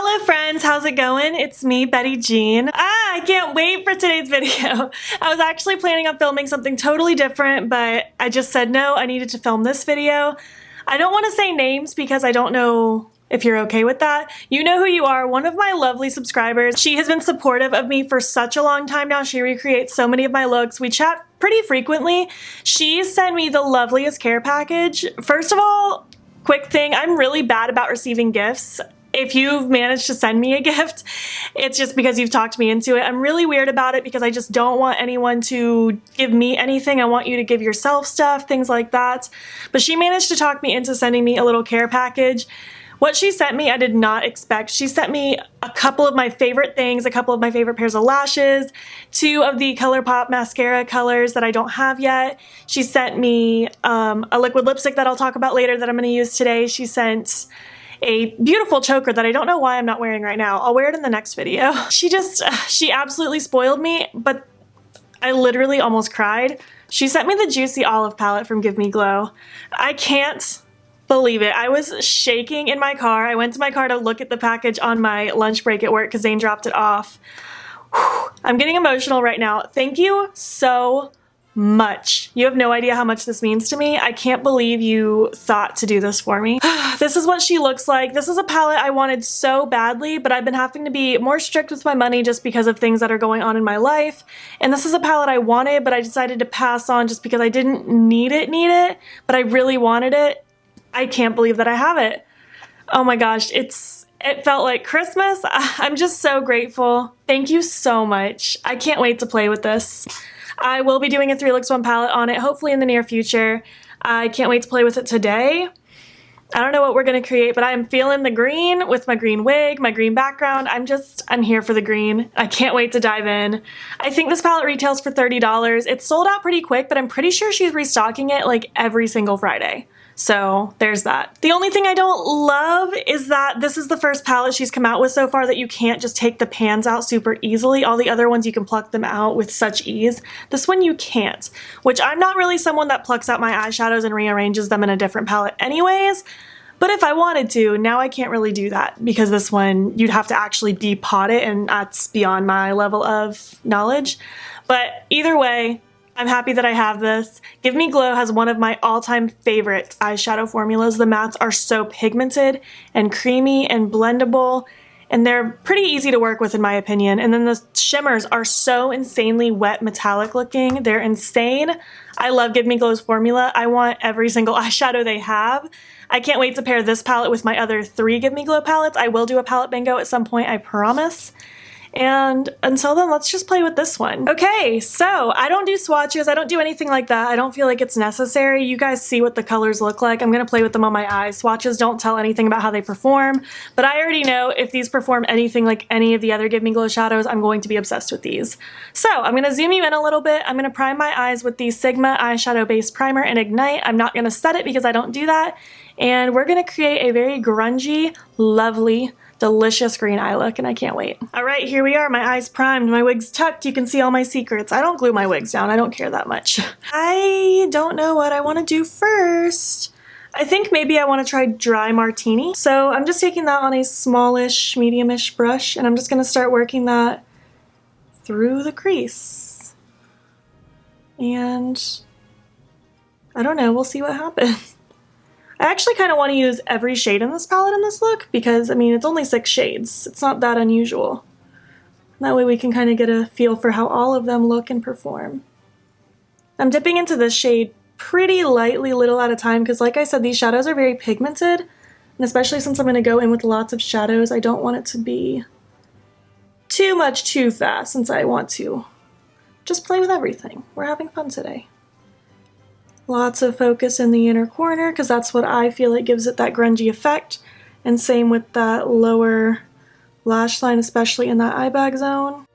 Hello friends, how's it going? It's me, Betty Jean. I can't wait for today's video. I was actually planning on filming something totally different, but I just said no, I needed to film this video. I don't want to say names because I don't know if you're okay with that. You know who you are, one of my lovely subscribers. She has been supportive of me for such a long time now. She recreates so many of my looks. We chat pretty frequently. She sent me the loveliest care package. First of all, quick thing, I'm really bad about receiving gifts. If you've managed to send me a gift, it's just because you've talked me into it. I'm really weird about it because I just don't want anyone to give me anything. I want you to give yourself stuff, things like that. But she managed to talk me into sending me a little care package. What she sent me, I did not expect. She sent me a couple of my favorite things, a couple of my favorite pairs of lashes, 2 of the Colourpop mascara colors that I don't have yet. She sent me a liquid lipstick that I'll talk about later that I'm going to use today. She sent a beautiful choker that I don't know why I'm not wearing right now. I'll wear it in the next video. She absolutely spoiled me, but I literally almost cried. She sent me the Juicy Olive palette from Give Me Glow. I can't believe it. I was shaking in my car. I went to my car to look at the package on my lunch break at work because Zane dropped it off. Whew. I'm getting emotional right now. Thank you so much. You have no idea how much this means to me. I can't believe you thought to do this for me. This is what she looks like. This is a palette I wanted so badly, but I've been having to be more strict with my money just because of things that are going on in my life. And this is a palette I wanted, but I decided to pass on just because I didn't need it, but I really wanted it. I can't believe that I have it. Oh my gosh, it felt like Christmas. I'm just so grateful. Thank you so much. I can't wait to play with this. I will be doing a 3 looks 1 palette on it, hopefully in the near future. I can't wait to play with it today. I don't know what we're going to create, but I am feeling the green with my green wig, my green background. I'm here for the green. I can't wait to dive in. I think this palette retails for $30. It's sold out pretty quick, but I'm pretty sure she's restocking it like every single Friday. So there's that. The only thing I don't love is that this is the first palette she's come out with so far that you can't just take the pans out super easily. All the other ones you can pluck them out with such ease. This one you can't, which I'm not really someone that plucks out my eyeshadows and rearranges them in a different palette anyways. But if I wanted to, now I can't really do that because this one you'd have to actually depot it and that's beyond my level of knowledge. But either way, I'm happy that I have this. Give Me Glow has one of my all-time favorite eyeshadow formulas. The mattes are so pigmented and creamy and blendable, and they're pretty easy to work with in my opinion. And then the shimmers are so insanely wet metallic looking. They're insane. I love Give Me Glow's formula. I want every single eyeshadow they have. I can't wait to pair this palette with my other 3 Give Me Glow palettes. I will do a palette bingo at some point, I promise. And until then, let's just play with this one. Okay, so I don't do swatches. I don't do anything like that. I don't feel like it's necessary. You guys see what the colors look like. I'm going to play with them on my eyes. Swatches don't tell anything about how they perform, but I already know if these perform anything like any of the other Give Me Glow shadows, I'm going to be obsessed with these. So I'm going to zoom you in a little bit. I'm going to prime my eyes with the Sigma eyeshadow base primer and Ignite. I'm not going to set it because I don't do that. And we're going to create a very grungy, lovely, delicious green eye look, and I can't wait. All right, here we are. My eyes primed, my wig's tucked. You can see all my secrets. I don't glue my wigs down. I don't care that much. I don't know what I want to do first. I think maybe I want to try Dry Martini. So I'm just taking that on a smallish, medium-ish brush, and I'm just going to start working that through the crease. And I don't know. We'll see what happens. I actually kind of want to use every shade in this palette in this look because, I mean, it's only 6 shades. It's not that unusual. That way we can kind of get a feel for how all of them look and perform. I'm dipping into this shade pretty lightly, little at a time, because like I said, these shadows are very pigmented, and especially since I'm going to go in with lots of shadows, I don't want it to be too much too fast since I want to just play with everything. We're having fun today. Lots of focus in the inner corner because that's what I feel like gives it that grungy effect. And same with that lower lash line, especially in that eye bag zone.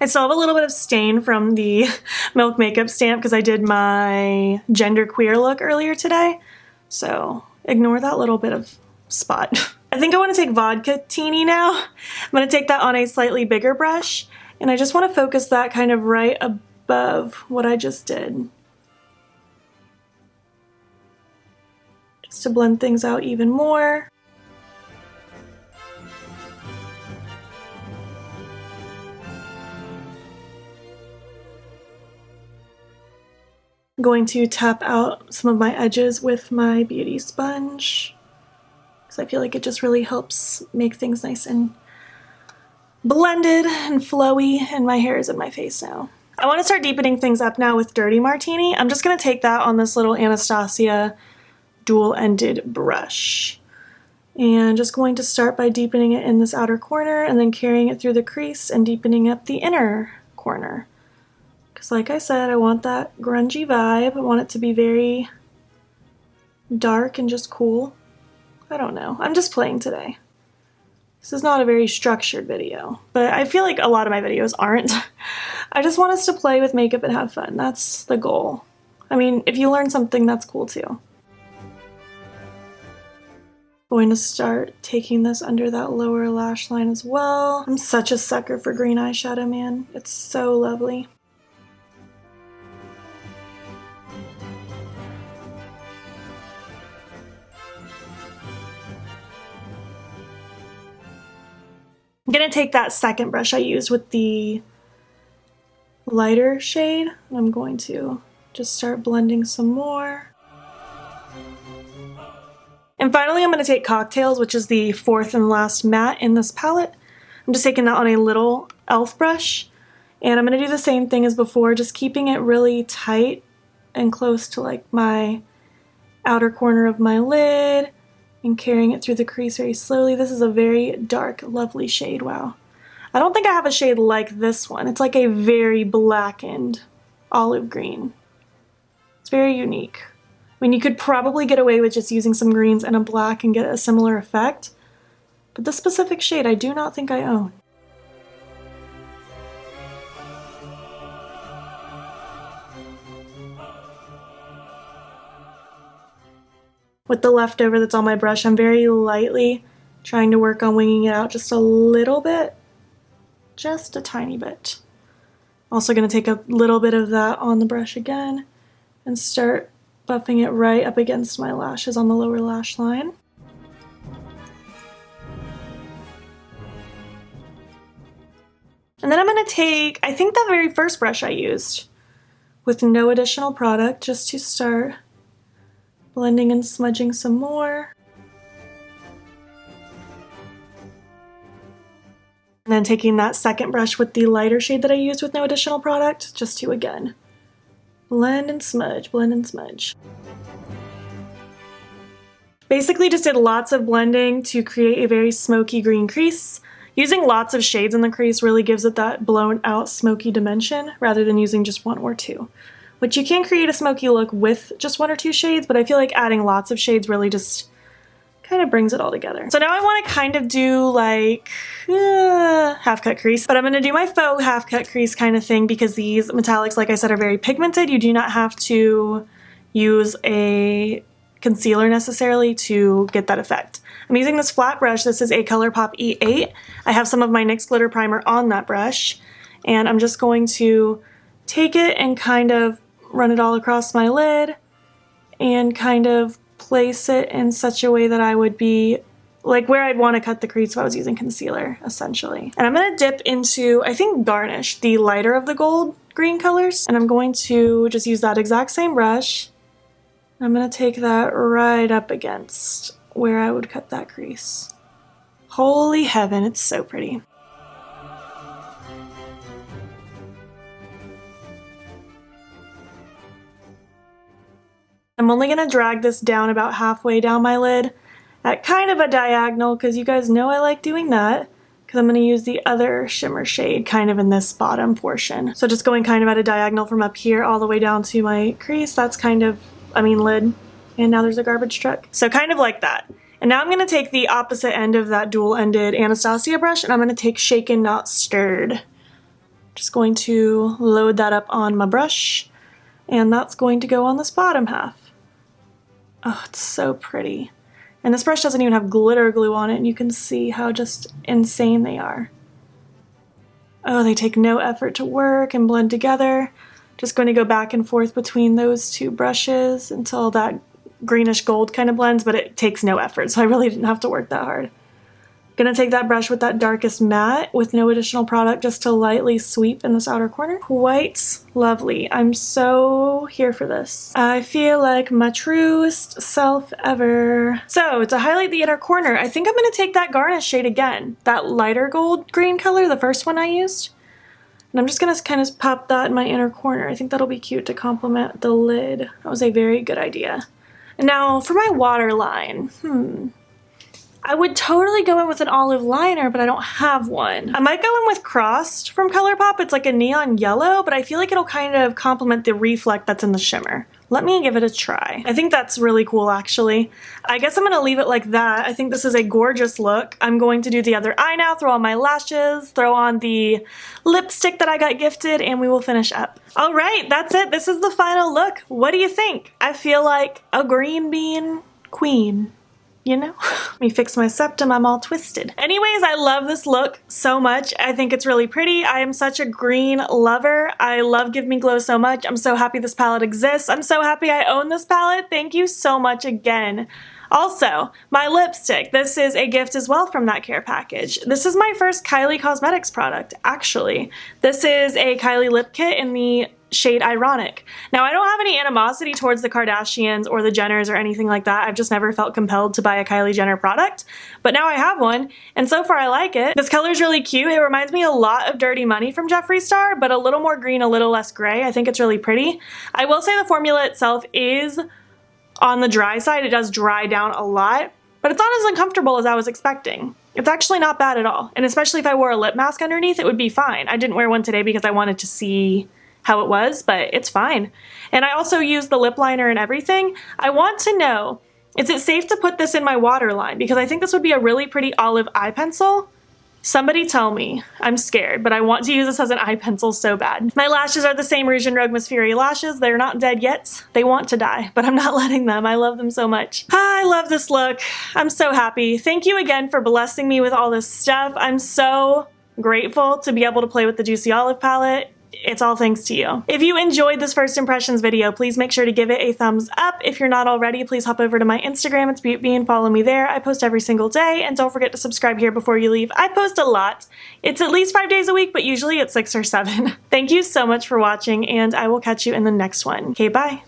I still have a little bit of stain from the Milk Makeup stamp because I did my genderqueer look earlier today. So ignore that little bit of spot. I think I want to take Vodka Teeny now. I'm going to take that on a slightly bigger brush, and I just want to focus that kind of right above what I just did. just to blend things out even more. I'm going to tap out some of my edges with my beauty sponge because I feel like it just really helps make things nice and blended and flowy, and my hair is in my face now. I want to start deepening things up now with Dirty Martini. I'm just going to take that on this little Anastasia dual-ended brush. And just going to start by deepening it in this outer corner and then carrying it through the crease and deepening up the inner corner. Because like I said, I want that grungy vibe. I want it to be very dark and just cool. I don't know. I'm just playing today. This is not a very structured video, but I feel like a lot of my videos aren't. I just want us to play with makeup and have fun. That's the goal. I mean, if you learn something, that's cool too. Going to start taking this under that lower lash line as well. I'm such a sucker for green eyeshadow, man. It's so lovely. I'm going to take that second brush I used with the lighter shade, and I'm going to just start blending some more. And finally, I'm going to take Cocktails, which is the fourth and last matte in this palette. I'm just taking that on a little e.l.f. brush, and I'm going to do the same thing as before, just keeping it really tight and close to like my outer corner of my lid, and carrying it through the crease very slowly. This is a very dark, lovely shade, wow. I don't think I have a shade like this one. It's like a very blackened olive green. It's very unique. I mean, you could probably get away with just using some greens and a black and get a similar effect, but this specific shade I do not think I own. With the leftover that's on my brush, I'm very lightly trying to work on winging it out just a little bit. Just a tiny bit. Also going to take a little bit of that on the brush again and start buffing it right up against my lashes on the lower lash line. And then I'm going to take, I think, the very first brush I used with no additional product just to start blending and smudging some more. And then taking that second brush with the lighter shade that I used with no additional product, just to again blend and smudge, blend and smudge. Basically just did lots of blending to create a very smoky green crease. Using lots of shades in the crease really gives it that blown out smoky dimension rather than using just one or two. Which you can create a smoky look with just one or two shades, but I feel like adding lots of shades really just kind of brings it all together. So now I want to kind of do like half cut crease, but I'm going to do my faux half cut crease kind of thing because these metallics, like I said, are very pigmented. You do not have to use a concealer necessarily to get that effect. I'm using this flat brush. This is a Colourpop E8. I have some of my NYX glitter primer on that brush, and I'm just going to take it and kind of run it all across my lid and kind of place it in such a way that I would be like where I'd want to cut the crease if I was using concealer, essentially. And I'm going to dip into, I think, Garnish, the lighter of the gold green colors, and I'm going to just use that exact same brush. I'm going to take that right up against where I would cut that crease. Holy heaven, it's so pretty. I'm only going to drag this down about halfway down my lid at kind of a diagonal because you guys know I like doing that because I'm going to use the other shimmer shade kind of in this bottom portion. So just going kind of at a diagonal from up here all the way down to my crease, that's kind of, lid, and now there's a garbage truck. So kind of like that. And now I'm going to take the opposite end of that dual-ended Anastasia brush and I'm going to take Shaken Not Stirred. Just going to load that up on my brush and that's going to go on this bottom half. Oh, it's so pretty. And this brush doesn't even have glitter glue on it, and you can see how just insane they are. Oh, they take no effort to work and blend together. Just going to go back and forth between those two brushes until that greenish gold kind of blends, but it takes no effort, so I really didn't have to work that hard. Gonna take that brush with that darkest matte with no additional product just to lightly sweep in this outer corner. Quite lovely. I'm so here for this. I feel like my truest self ever. So to highlight the inner corner, I think I'm gonna take that garnish shade again. That lighter gold green color, the first one I used. And I'm just gonna kind of pop that in my inner corner. I think that'll be cute to complement the lid. That was a very good idea. And now for my waterline, I would totally go in with an olive liner, but I don't have one. I might go in with Crrsd from Colourpop. It's like a neon yellow, but I feel like it'll kind of complement the reflect that's in the shimmer. Let me give it a try. I think that's really cool, actually. I guess I'm gonna leave it like that. I think this is a gorgeous look. I'm going to do the other eye now, throw on my lashes, throw on the lipstick that I got gifted, and we will finish up. All right, that's it. This is the final look. What do you think? I feel like a green bean queen. You know? Let me fix my septum, I'm all twisted. Anyways, I love this look so much. I think it's really pretty. I am such a green lover. I love Give Me Glow so much. I'm so happy this palette exists. I'm so happy I own this palette. Thank you so much again. Also, my lipstick. This is a gift as well from that care package. This is my first Kylie Cosmetics product, actually. This is a Kylie lip kit in the shade Ironic. Now, I don't have any animosity towards the Kardashians or the Jenners or anything like that. I've just never felt compelled to buy a Kylie Jenner product, but now I have one, and so far I like it. This color is really cute. It reminds me a lot of Dirty Money from Jeffree Star, but a little more green, a little less gray. I think it's really pretty. I will say the formula itself is on the dry side. It does dry down a lot, but it's not as uncomfortable as I was expecting. It's actually not bad at all, and especially if I wore a lip mask underneath, it would be fine. I didn't wear one today because I wanted to see how it was, but it's fine. And I also used the lip liner and everything. I want to know, is it safe to put this in my waterline? Because I think this would be a really pretty olive eye pencil. Somebody tell me. I'm scared, but I want to use this as an eye pencil so bad. My lashes are the same Rouge and Rogue Miss Fury lashes. They're not dead yet. They want to die, but I'm not letting them. I love them so much. I love this look. I'm so happy. Thank you again for blessing me with all this stuff. I'm so grateful to be able to play with the Juicy Olive palette. It's all thanks to you. If you enjoyed this first impressions video, please make sure to give it a thumbs up. If you're not already, please hop over to my Instagram. It's beautbean. Follow me there. I post every single day, and don't forget to subscribe here before you leave. I post a lot. It's at least 5 days a week, but usually it's 6 or 7. Thank you so much for watching, and I will catch you in the next one. Okay, bye.